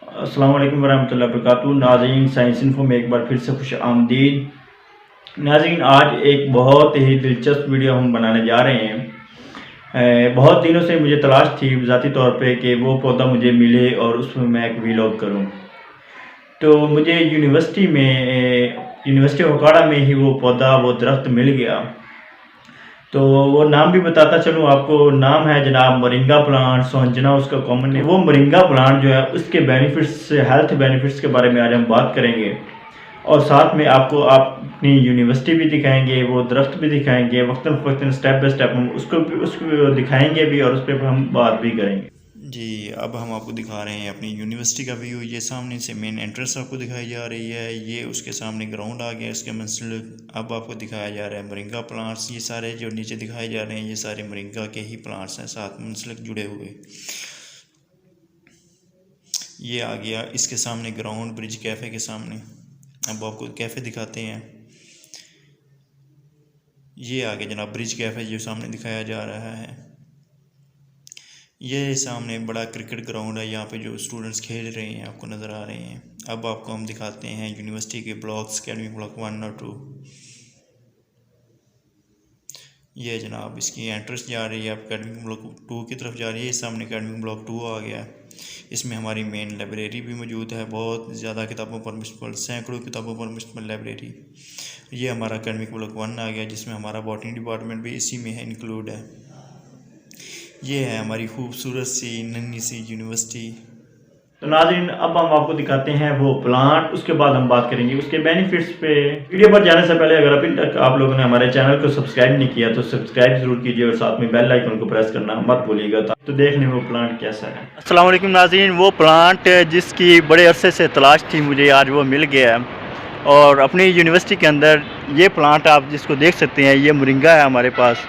अस्सलाम वालेकुम वरहमतुल्लाहि वबरकातुहू। नाज़रीन, साइंस इन्फो में एक बार फिर से खुश आमदीद। नाज़रीन, आज एक बहुत ही दिलचस्प वीडियो हम बनाने जा रहे हैं। बहुत दिनों से मुझे तलाश थी ज़ाती तौर पे कि वो पौधा मुझे मिले और उसमें मैं एक वीलॉग करूं। तो मुझे यूनिवर्सिटी ओकाड़ा में ही वो पौधा, वो दरख्त मिल गया। तो वो नाम भी बताता चलूँ आपको। नाम है जनाब मोरिंगा प्लांट, सोंजना उसका कॉमन है। वो मोरिंगा प्लांट जो है उसके बेनिफिट्स, हेल्थ बेनिफिट्स के बारे में आज हम बात करेंगे और साथ में आपको अपनी यूनिवर्सिटी भी दिखाएंगे, वो दरख्त भी दिखाएंगे, वक्तन फ़वक्तन स्टेप बाय स्टेप हम उसको दिखाएंगे भी और उस पर हम बात भी करेंगे। जी, अब हम आपको दिखा रहे हैं अपनी यूनिवर्सिटी का व्यू। ये सामने से मेन एंट्रेंस आपको दिखाई जा रही है। ये उसके सामने ग्राउंड आ गया, इसके मंसलिक अब आपको दिखाया जा रहा है मोरिंगा प्लांट्स। ये सारे जो नीचे दिखाए जा रहे हैं ये सारे मोरिंगा के ही प्लांट्स हैं, साथ मंसलिक जुड़े हुए। ये आ गया इसके सामने ग्राउंड, ब्रिज कैफ़े के सामने। अब आपको कैफ़े दिखाते हैं। ये आ गया जनाब ब्रिज कैफ़े जो सामने दिखाया जा रहा है। ये सामने बड़ा क्रिकेट ग्राउंड है, यहाँ पे जो स्टूडेंट्स खेल रहे हैं आपको नज़र आ रहे हैं। अब आपको हम दिखाते हैं यूनिवर्सिटी के ब्लॉक्स, अकेडमिक ब्लॉक 1 और 2। ये जनाब इसकी एंट्रेंस जा रही है, अब अकेडमिक ब्लॉक 2 की तरफ जा रही है। सामने अकेडमिक ब्लॉक 2 आ गया। इसमें हमारी मेन लाइब्रेरी भी मौजूद है, बहुत ज़्यादा किताबों पर मुश्तमिल, सैकड़ों किताबों पर मुश्तमिल लाइब्रेरी। ये हमारा अकेडमिक ब्लॉक 1 आ गया, जिसमें हमारा बॉटनी डिपार्टमेंट भी इसी में है, इंक्लूड है। ये है हमारी खूबसूरत सी नन्ही सी यूनिवर्सिटी। तो नाज़रीन, अब हम आपको दिखाते हैं वो प्लांट, उसके बाद हम बात करेंगे उसके बेनिफिट्स पे। वीडियो पर जाने से पहले अगर अभी तक आप लोगों ने हमारे चैनल को सब्सक्राइब नहीं किया तो सब्सक्राइब जरूर कीजिए और साथ में बेल आइकन को प्रेस करना मत भूलिएगा। तो देखने में वो प्लांट कैसा है। अस्सलाम वालेकुम नाज़रीन, वो प्लांट जिसकी बड़े अरसे से तलाश थी मुझे, आज वो मिल गया है। और अपनी यूनिवर्सिटी के अंदर ये प्लांट आप जिसको देख सकते हैं, ये मोरिंगा है हमारे पास।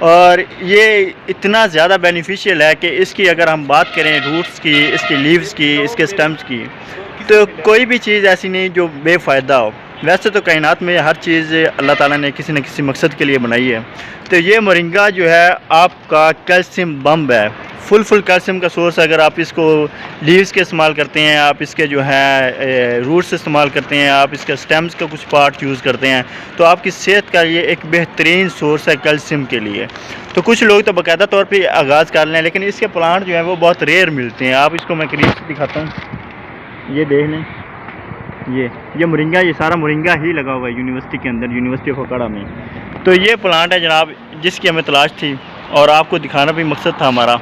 और ये इतना ज़्यादा बेनिफिशियल है कि इसकी अगर हम बात करें रूट्स की, इसकी लीव्स की, इसके स्टेम्स की, तो कोई भी चीज़ ऐसी नहीं जो बेफ़ायदा हो। वैसे तो कायनात में हर चीज़ अल्लाह ताला ने किसी न किसी मकसद के लिए बनाई है। तो ये मोरिंगा जो है आपका कैल्शियम बम्ब है, फुल कैल्शियम का सोर्स। अगर आप इसको लीव्स के इस्तेमाल करते हैं, आप इसके जो है रूट्स इस्तेमाल करते हैं, आप इसके स्टेम्स का कुछ पार्ट यूज़ करते हैं, तो आपकी सेहत का ये एक बेहतरीन सोर्स है कैल्शियम के लिए। तो कुछ लोग तो बाकायदा तौर पे आगाज़ कर लें, लेकिन इसके प्लांट जो है वो बहुत रेयर मिलते हैं। आप इसको मैं करीब से दिखाता हूँ, ये देख लें। ये मोरिंगा, ये सारा मोरिंगा ही लगा हुआ है यूनिवर्सिटी के अंदर, यूनिवर्सिटी ऑफ ओकाड़ा में। तो ये प्लांट है जनाब जिसकी हमें तलाश थी और आपको दिखाना भी मकसद था हमारा।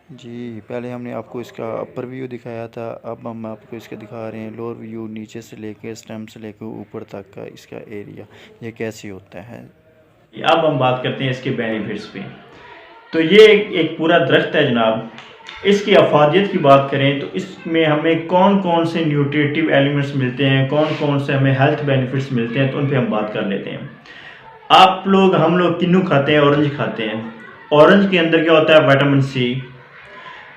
जी, पहले हमने आपको इसका अपर व्यू दिखाया था, अब हम आपको इसका दिखा रहे हैं लोअर व्यू। नीचे से लेके स्टेम से लेके ऊपर तक का इसका एरिया ये कैसे होता है। अब हम बात करते हैं इसके बेनिफिट्स पे। तो ये एक पूरा दरख्त है जनाब। इसकी अफादियत की बात करें तो इसमें हमें कौन कौन से न्यूट्रिटिव एलिमेंट्स मिलते हैं, कौन कौन से हमें हेल्थ बेनिफिट्स मिलते हैं, तो उन पे हम बात कर लेते हैं। हम लोग किन्नू खाते हैं, ऑरेंज खाते हैं। ऑरेंज के अंदर क्या होता है? Vitamin C.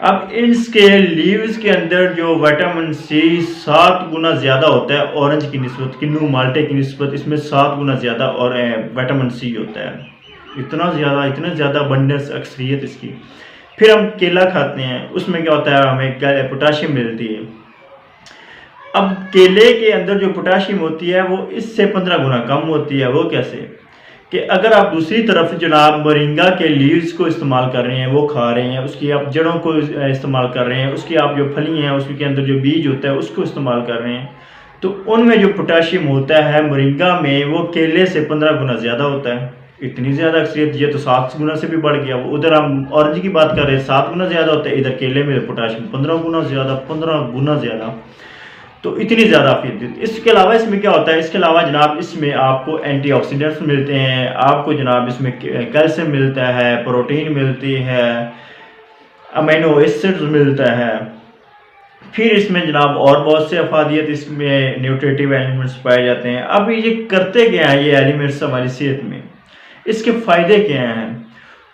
अब इसके लीव्स के अंदर जो विटामिन सी 7 गुना ज़्यादा होता है ऑरेंज की निस्बत, किन्नू माल्टे की निस्बत इसमें 7 गुना ज़्यादा और विटामिन सी होता है। इतना ज़्यादा अबंडेंस, अक्सरियत इसकी। फिर हम केला खाते हैं, उसमें क्या होता है? हमें पोटाशियम मिलती है। अब केले के अंदर जो पोटाशियम होती है वो इससे 15 गुना कम होती है। वो कैसे? कि अगर आप दूसरी तरफ जनाब मोरिंगा के लीव्स को इस्तेमाल कर रहे हैं, वो खा रहे हैं, उसकी आप जड़ों को इस्तेमाल कर रहे हैं, उसकी आप जो फली हैं उसके अंदर जो बीज होता है उसको इस्तेमाल कर रहे हैं, तो उनमें जो पोटाशियम होता है मोरिंगा में वो केले से 15 गुना ज़्यादा होता है। इतनी ज़्यादा अक्सरियत, ये तो 7 गुना से भी बढ़ गया। वो उधर हम ऑरेंज की बात कर रहे हैं 7 गुना ज़्यादा होता है, इधर केले में पोटाशियम 15 गुना ज़्यादा, 15 गुना ज़्यादा। तो इतनी ज़्यादा अफीद। इसके अलावा इसमें क्या होता है? इसके अलावा जनाब इसमें आपको एंटीऑक्सीडेंट्स मिलते हैं, आपको जनाब इसमें कैल्शियम मिलता है, प्रोटीन मिलती है, अमीनो एसिड्स मिलता है। फिर इसमें जनाब और बहुत से अफादियत, इसमें न्यूट्रिटिव एलिमेंट्स पाए जाते हैं। अब ये करते क्या हैं ये एलिमेंट्स हमारी सेहत में? इसके फ़ायदे क्या हैं?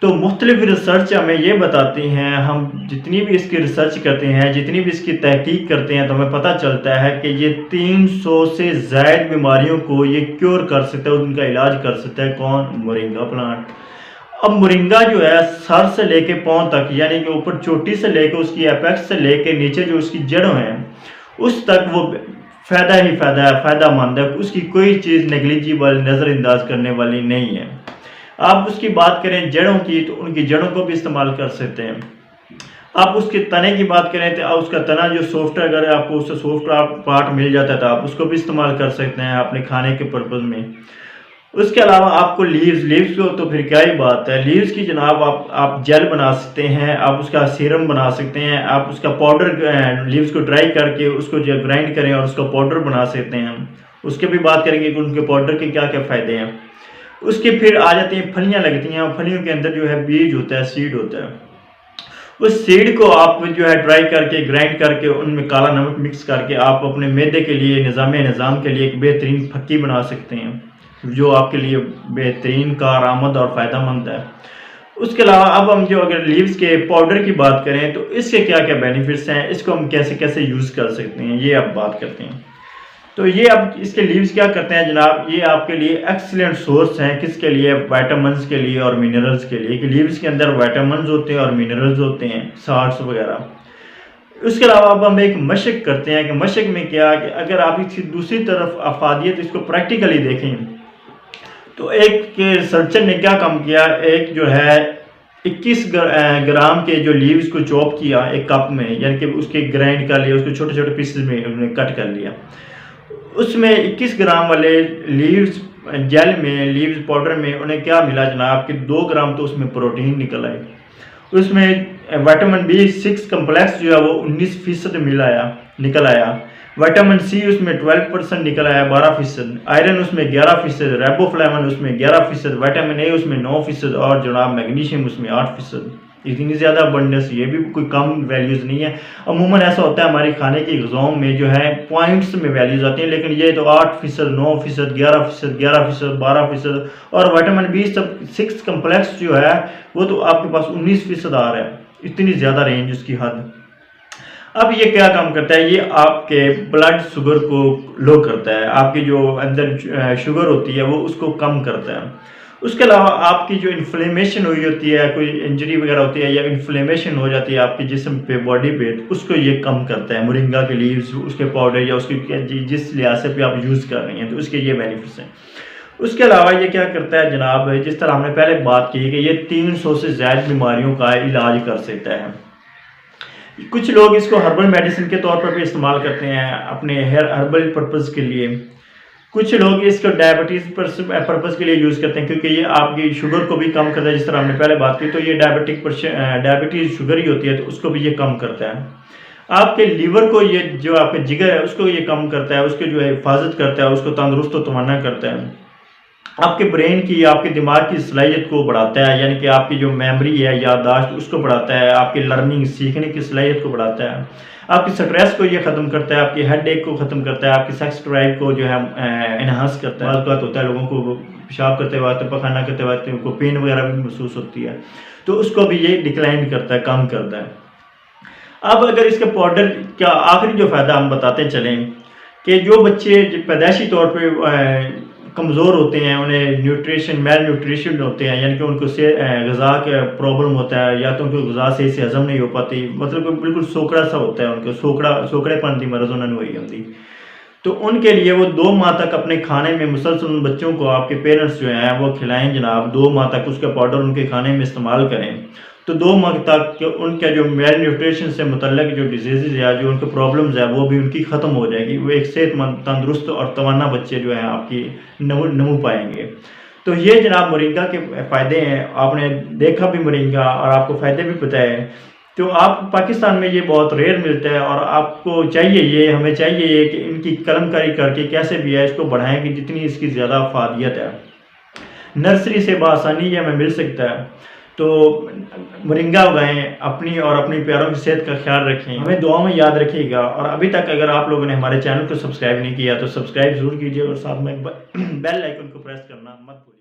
तो मुख्तलिफ रिसर्च हमें ये बताती हैं, हम जितनी भी इसकी रिसर्च करते हैं, जितनी भी इसकी तहकीक करते हैं, तो हमें पता चलता है कि ये 300 से ज़ायद बीमारियों को ये क्योर कर सकता है, उनका इलाज कर सकता है। कौन? Moringa plant. अब मोरिंगा जो है सर से लेके पांव तक, यानी कि ऊपर चोटी से लेके उसकी एपेक्स से लेके नीचे जो उसकी जड़ों हैं उस तक वो फ़ायदा ही फ़ायदा है, फ़ायदामंद है। उसकी कोई चीज़ नेग्लिजिबल, नज़रअंदाज करने वाली नहीं है। आप उसकी बात करें जड़ों की, तो उनकी जड़ों को भी इस्तेमाल कर सकते हैं। आप उसके तने की बात करें तो उसका तना जो सॉफ्ट है, अगर आपको उससे सॉफ्ट पार्ट मिल जाता है तो आप उसको भी इस्तेमाल कर सकते हैं अपने खाने के पर्पज़ में। उसके अलावा आपको लीव्स को तो फिर क्या ही बात है। लीव्स की जनाब आप जेल बना सकते हैं, आप उसका सीरम बना सकते हैं, आप उसका पाउडर लीव्स को ड्राई करके उसको जो ग्राइंड करें और उसका पाउडर बना सकते हैं। उसके भी बात करेंगे कि उनके पाउडर के क्या क्या फ़ायदे हैं। उसके फिर आ जाती हैं फलियाँ लगती हैं, फलियों के अंदर जो है बीज होता है, सीड होता है। उस सीड को आप जो है ड्राई करके, ग्राइंड करके, उनमें काला नमक मिक्स करके आप अपने मैदे के लिए, निज़ाम के लिए एक बेहतरीन फक्की बना सकते हैं, जो आपके लिए बेहतरीन कारआमद और फ़ायदेमंद है। उसके अलावा अब हम जो अगर लीव्स के पाउडर की बात करें तो इसके क्या क्या बेनिफिट्स हैं, इसको हम कैसे कैसे यूज़ कर सकते हैं, ये अब बात करते हैं। तो ये अब इसके लीव्स क्या करते हैं जनाब, ये आपके लिए एक्सीलेंट सोर्स हैं। किसके लिए? विटामिन्स के लिए और मिनरल्स के लिए। कि लीव्स के अंदर विटामिन्स होते हैं और मिनरल्स होते हैं, साल्ट्स वगैरह। उसके अलावा अब हम एक मशक करते हैं कि मशक में क्या, कि अगर आप इसकी दूसरी तरफ अफादियत इसको प्रैक्टिकली देखें तो एक रिसर्चर ने क्या काम किया, एक जो है 21 ग्राम के जो लीव्स को चॉप किया एक कप में, यानी कि उसके ग्राइंड कर लिया, उसको छोटे छोटे पीसेस में उन्होंने कट कर लिया। उसमें 21 ग्राम वाले लीव्स जेल में, लीव्स पाउडर में उन्हें क्या मिला जनाब कि 2 ग्राम तो उसमें प्रोटीन निकल आए। उसमें विटामिन B6 कम्प्लेक्स जो है वो 19% निकल आया। विटामिन C उसमें 12% निकल आया, 12%। आयरन उसमें 11%, रेबोफ्लेविन उसमें 11%, विटामिन A उसमें 9% और जनाब मैग्नीशियम उसमें 8%। इतनी ज़्यादा अबंडेंस, ये भी कोई कम वैल्यूज़ नहीं है। अमूमन ऐसा होता है हमारी खाने की ग़िज़ाओं में जो है पॉइंट्स में वैल्यूज़ आती हैं, लेकिन ये तो 8%, 9%, 11%, 11%, 12% और विटामिन B6 कम्प्लेक्स जो है वो तो आपके पास 19% आ रहा है। इतनी ज़्यादा रेंज उसकी हद। अब ये क्या काम करता है, ये आपके ब्लड शुगर को लो करता है, आपकी जो अंदर शुगर होती है वो उसको कम करता है। उसके अलावा आपकी जो इन्फ्लेमेशन हुई होती है, कोई इंजरी वगैरह होती है या इन्फ्लेमेशन हो जाती है आपके जिस्म पे, बॉडी पे, तो उसको ये कम करता है। मोरिंगा के लीव्स, उसके पाउडर या उसकी जिस लिहाज से भी आप यूज़ कर रही हैं तो उसके ये बेनिफिट्स हैं। उसके अलावा ये क्या करता है जनाब, जिस तरह हमने पहले बात की कि ये 300 से ज़्यादा बीमारियों का इलाज कर सकता है। कुछ लोग इसको हर्बल मेडिसिन के तौर पर भी इस्तेमाल करते हैं अपने हर्बल पर्पज़ के लिए। कुछ लोग इसको डायबिटीज़ पर्पज़ के लिए यूज़ करते हैं, क्योंकि ये आपकी शुगर को भी कम करता है। जिस तरह हमने पहले बात की, तो ये डायबिटीज़ शुगर ही होती है, तो उसको भी ये कम करता है। आपके लीवर को, ये जो आपके जिगर है उसको ये कम करता है, उसको जो है हिफाजत करता है, उसको तंदुरुस्त व तवाना करता है। आपके ब्रेन की, आपके दिमाग की सलाहियत को बढ़ाता है, यानी कि आपकी जो मेमोरी है, याददाश्त, उसको बढ़ाता है। आपकी लर्निंग, सीखने की सलाहियत को बढ़ाता है। आपकी स्ट्रेस को ये ख़त्म करता है, आपकी हेड एक को ख़त्म करता है, आपकी सेक्स ड्राइव को जो है इन्हांस करता है। बात होता है लोगों को पेशाब करते वक्त, पखाना करते वक्त उनको पेन वगैरह भी महसूस होती है, तो उसको भी ये डिक्लाइन करता है, कम करता है। अब अगर इसके पाउडर का आखिरी जो फ़ायदा हम बताते चलें कि जो बच्चे पैदाइशी तौर पर कमज़ोर होते हैं, उन्हें मेल न्यूट्रिशन होते हैं, यानी कि उनको से ग़िज़ा का प्रॉब्लम होता है, या तो उनको ग़िज़ा सही से हज़म नहीं हो पाती, मतलब बिल्कुल सोकड़ा सा होता है, उनको सोकड़ेपन की मरज़ उन्होंने हुई होती, तो उनके लिए वो 2 माह तक अपने खाने में मुसलसल उन बच्चों को आपके पेरेंट्स जो हैं वो खिलाएं जनाब। 2 माह तक उसका पाउडर उनके खाने में इस्तेमाल करें, तो 2 माह तक उनका जो मेल न्यूट्रिशन से मुतल्लिक जो डिजीज़ या जो उनके प्रॉब्लम्स है वो भी उनकी ख़त्म हो जाएगी। वो एक सेहतमंद, तंदुरुस्त और तवाना बच्चे जो हैं आपकी नमू पाएंगे। तो ये जनाब मोरिंगा के फ़ायदे हैं। आपने देखा भी मोरिंगा और आपको फ़ायदे भी पता है। तो आप पाकिस्तान में ये बहुत रेयर मिलता है और आपको चाहिए, ये हमें चाहिए ये कि इनकी कलमकारी करके कैसे भी है इसको बढ़ाएं कि जितनी इसकी ज़्यादा अफादियत है। नर्सरी से बआसानी ये हमें मिल सकता है। तो मोरिंगा उगाएं, अपनी और अपनी प्यारों की सेहत का ख्याल रखें, हमें दुआ में याद रखिएगा। और अभी तक अगर आप लोगों ने हमारे चैनल को सब्सक्राइब नहीं किया तो सब्सक्राइब ज़रूर कीजिए और साथ में बेल आइकन को प्रेस करना मत भूलिए।